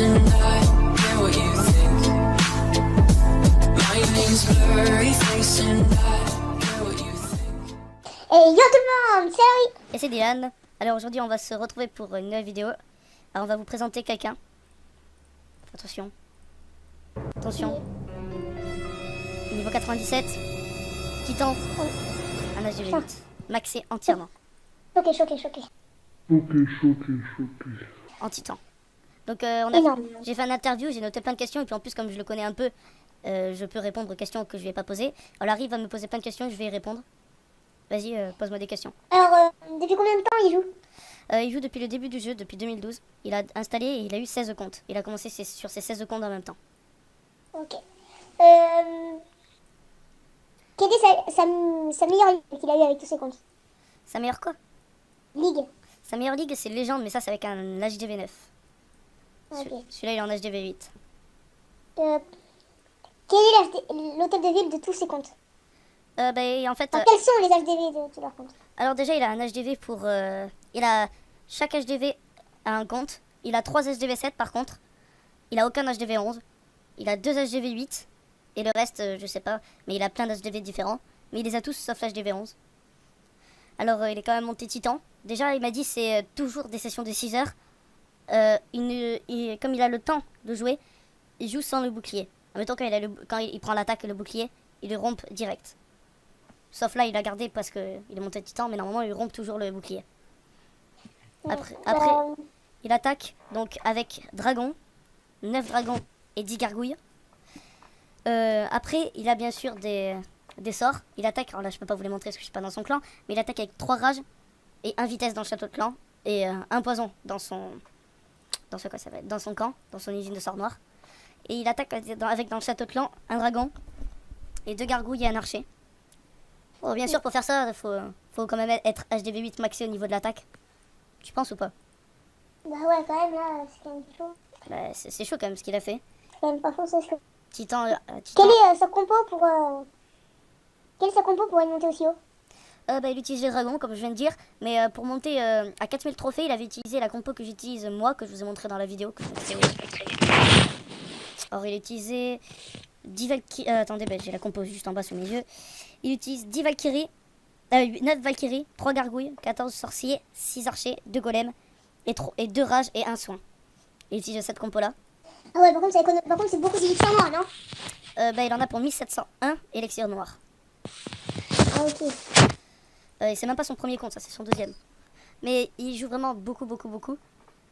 face and I care what you think. My name's blurry face and I care what you think. Et yo tout le monde, c'est Harry. Et c'est Dylan. Alors aujourd'hui on va se retrouver pour une nouvelle vidéo. Alors on va vous présenter quelqu'un. Attention. Attention. Niveau 97. Titan. Un HDV8. Maxé entièrement. Choqué. Choqué. En titan. Donc Énorme. j'ai fait une interview, j'ai noté plein de questions. Et puis en plus comme je le connais un peu, je peux répondre aux questions que je vais pas poser. Alors Harry va me poser plein de questions et je vais y répondre. Vas-y, pose-moi des questions. Alors, depuis combien de temps il joue? Il joue depuis le début du jeu, depuis 2012. Il a installé et il a eu 16 comptes. Il a commencé sur ses 16 comptes en même temps. Ok. Quelle est sa meilleure ligue qu'il a eu avec tous ses comptes? Sa meilleure quoi? Ligue. Sa meilleure ligue c'est Légende, mais ça c'est avec un HDV9. Ok. Celui-là il est en HDV8. Quel est l'hôtel de ville de tous ses comptes? En fait, Enfin, quels sont les HDV de tous leurs comptes? alors déjà il a un HDV pour... chaque HDV a un compte. Il a 3 HDV7 par contre. Il a aucun HDV11. Il a 2 HDV8. Et le reste, je sais pas. Mais il a plein d'HDV différents. Mais il les a tous sauf l'HDV11. Alors il est quand même monté titan. Déjà il m'a dit c'est toujours des sessions de 6 heures. Comme il a le temps de jouer, il joue sans le bouclier. Admettons quand il prend l'attaque et le bouclier, il le rompt direct. Sauf là il a gardé parce qu'il est monté titan. Mais normalement il rompt toujours le bouclier. Après il attaque donc avec dragon, 9 dragons et 10 gargouilles. Après il a bien sûr des sorts. Il attaque, alors là je peux pas vous les montrer parce que je suis pas dans son clan, mais il attaque avec 3 rages et 1 vitesse dans le château de clan et 1 poison dans son camp, dans son usine de sorts noirs. Et il attaque avec dans le château de clan 1 dragon et 2 gargouilles et 1 archer. Bon, bien sûr pour faire ça faut quand même être HDV8 maxé au niveau de l'attaque. Tu penses ou pas? Bah ouais, quand même, là, c'est quand même chaud. Bah, c'est chaud quand même ce qu'il a fait. C'est quand même pas faux, c'est chaud. Titan. Quelle est sa compo pour... Quelle est sa compo pour aller monter aussi haut? Il utilise les dragons, comme je viens de dire. Mais pour monter à 4000 trophées, il avait utilisé la compo que j'utilise moi, que je vous ai montré dans la vidéo. Alors, il utilisait 10 Valkyries. Attendez, j'ai la compo juste en bas sous mes yeux. Il utilise 10 Valkyries, 9 Valkyries, 3 gargouilles, 14 sorciers, 6 archers, 2 golems, et 2 rages et 1 soin. Il utilise cette compo-là. Ah ouais, par contre, c'est beaucoup d'élixir noir, non? Il en a pour 1701 élixir noir. Ah, ok. Et c'est même pas son premier compte, ça c'est son deuxième. Mais il joue vraiment beaucoup.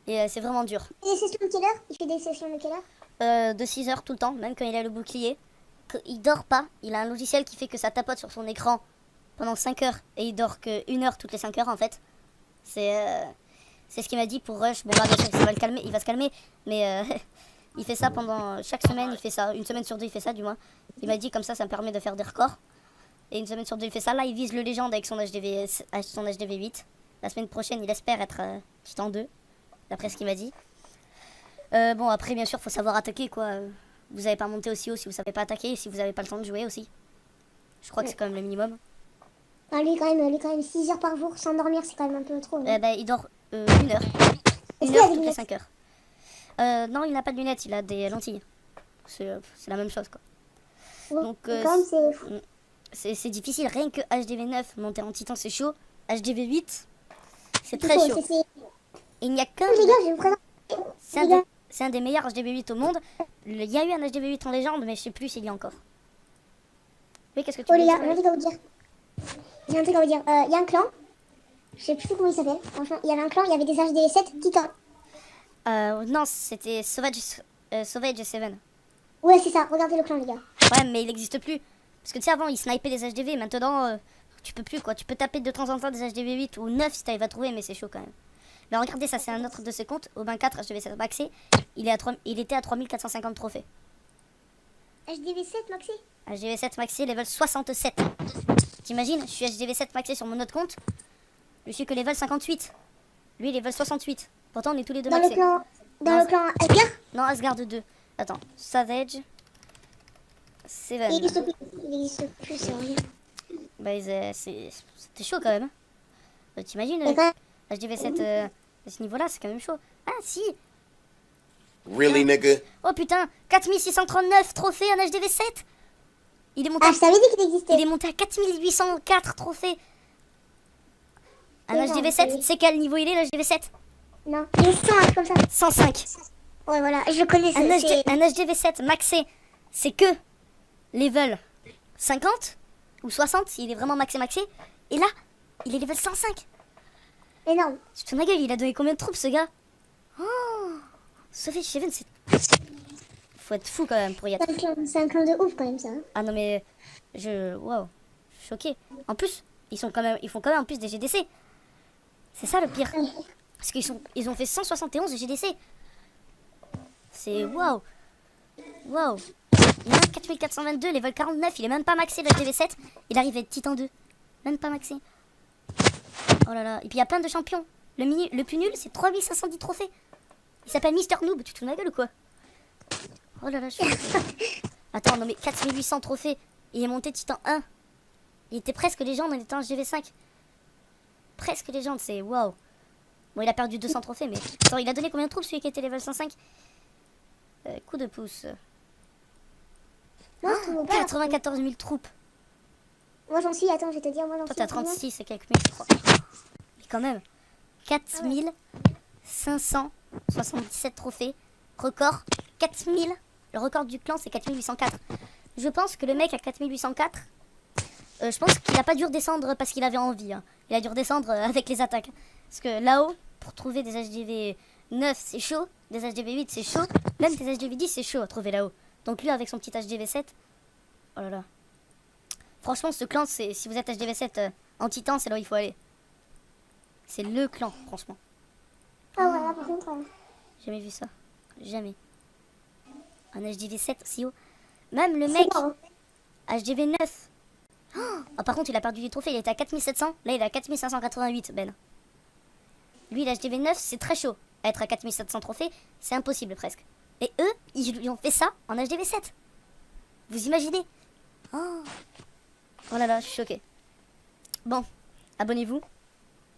Et c'est vraiment dur. Et des sessions de quelle heure? Il fait des sessions de quelle heure? De 6 heures tout le temps, même quand il a le bouclier. Il dort pas, il a un logiciel qui fait que ça tapote sur son écran pendant 5 heures. Et il dort que 1 heure toutes les 5 heures en fait. C'est ce qu'il m'a dit pour Rush. Bon là bien sûr ça va le calmer, il va se calmer. Mais il fait ça pendant chaque semaine, il fait ça. Une semaine sur 2 il fait ça du moins. Il m'a dit comme ça me permet de faire des records. Et une semaine sur 2 il fait ça. Là il vise le légende avec son HDV8. La semaine prochaine il espère être Titan 2. D'après ce qu'il m'a dit. Bon après bien sûr faut savoir attaquer quoi. Vous n'avez pas monté aussi haut si vous savez pas attaquer. Et si vous n'avez pas le temps de jouer aussi. Je crois que c'est quand même le minimum. Ah, lui, quand même 6 heures par jour sans dormir, c'est quand même un peu trop. Il dort 1 heure. Est-ce 1 qu'il a heure des toutes les lunettes? 5 heures. Non il n'a pas de lunettes, il a des lentilles. C'est la même chose quoi. Ouais, Donc quand même, c'est fou. c'est difficile. Rien que HDV9 monter en titan c'est chaud. HDV8 c'est très chaud, chaud. Il n'y a qu'un... Les gars, je vais vous présenter. C'est un des meilleurs HDV8 au monde. Il y a eu un HDV8 en légende, mais je sais plus s'il y a encore. Oui, qu'est-ce que tu Oh veux les gars, dire? j'ai un truc à vous dire. Il y a un clan. Je sais plus comment il s'appelle. Franchement, il y avait un clan, il y avait des HDV7 titans. Non, c'était Sauvage 7. Ouais, c'est ça. Regardez le clan, les gars. Ouais, mais il n'existe plus. Parce que tu sais, avant, il snipait des HDV. Maintenant, tu peux plus, quoi. Tu peux taper de temps en temps des HDV8 ou 9 si tu arrives à trouver, mais c'est chaud quand même. Mais regardez, ça, c'est un autre de ses comptes. Aubin 4, HDV7 maxé. Il était à 3450 trophées. HDV7 maxi. HDV7 maxé, level 67. T'imagines, je suis HDV7 maxé sur mon autre compte. Je suis que level 58. Lui, level 68. Pourtant, on est tous les deux maxés. Dans le clan Asgard. Non, Asgard 2. Attends, Savage 7. Il existe plus, c'est rien. C'était chaud quand même. T'imagines, Et quand même, HDV7 à ce niveau-là, c'est quand même chaud. Ah si. Really, nigga? Oh putain, 4639 trophées en HDV7. Il est monté, Ah, je t'avais dit qu'il existait. il est monté à 4804 trophées. Un C'est énorme, HDV7, oui. c'est quel niveau il est l'HDV7? Non, il est 100, un truc comme ça. 105. Ouais, voilà, je le connais. Un HDV7 maxé, c'est que level 50 ou 60 s'il est vraiment maxé. Et là, il est level 105. Énorme. Tu te fous de ma gueule, il a donné combien de troupes ce gars? Oh, Savage Seven, c'est... Faut être fou quand même pour y être. C'est un clan de ouf quand même, ça. Hein. Ah non mais... Waouh, je suis choquée. En plus, ils font quand même en plus des GDC. C'est ça le pire. Parce ils ont fait 171 GDC. C'est waouh. Waouh. Il a 4422, level 49, il est même pas maxé le HDV7. Il arrive à être Titan 2. Même pas maxé. Oh là là. Et puis il y a plein de champions. Le plus nul, c'est 3510 trophées. Il s'appelle Mister Noob. Tu te fous de ma gueule ou quoi? Oh là là, je suis... Attends, non mais 4800 trophées. Il est monté Titan 1. Il était presque légende en étant HDV5. Presque légende, c'est waouh. Bon, il a perdu 200 trophées, mais... Attends, il a donné combien de troupes celui qui était level 105? Coup de pouce. Non, tout le monde pas. 94 000 troupes. Moi j'en suis, attends, je vais te dire, moi j'en Toi, suis. t'as 36 et quelques mille, je crois. Mais quand même. 4577 trophées. Record, 4000. Le record du clan, c'est 4804. Je pense que le mec à 4804, je pense qu'il a pas dû redescendre parce qu'il avait envie. Hein. Il a dû redescendre avec les attaques. Parce que là-haut, pour trouver des HDV 9, c'est chaud. Des HDV 8, c'est chaud. Même des HDV 10, c'est chaud à trouver là-haut. Donc lui, avec son petit HDV 7, oh là là. Franchement, ce clan, si vous êtes HDV 7 en titan, c'est là où il faut aller. C'est le clan, franchement. Ah voilà, par contre. Jamais vu ça. Jamais. Un HDV 7 si haut. Même le mec, Marrant. HDV 9. Ah, par contre, il a perdu du trophée. Il était à 4700. Là, il est à 4588, Ben. Lui, l'HDV 9, c'est très chaud. Être à 4700 trophées, c'est impossible presque. Et eux, ils lui ont fait ça en HDV 7. Vous imaginez? Oh là là, je suis choquée. Bon, abonnez-vous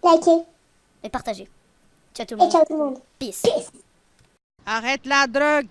Likez. et partagez. Ciao tout le Et monde. ciao tout le monde. Peace. Arrête la drogue!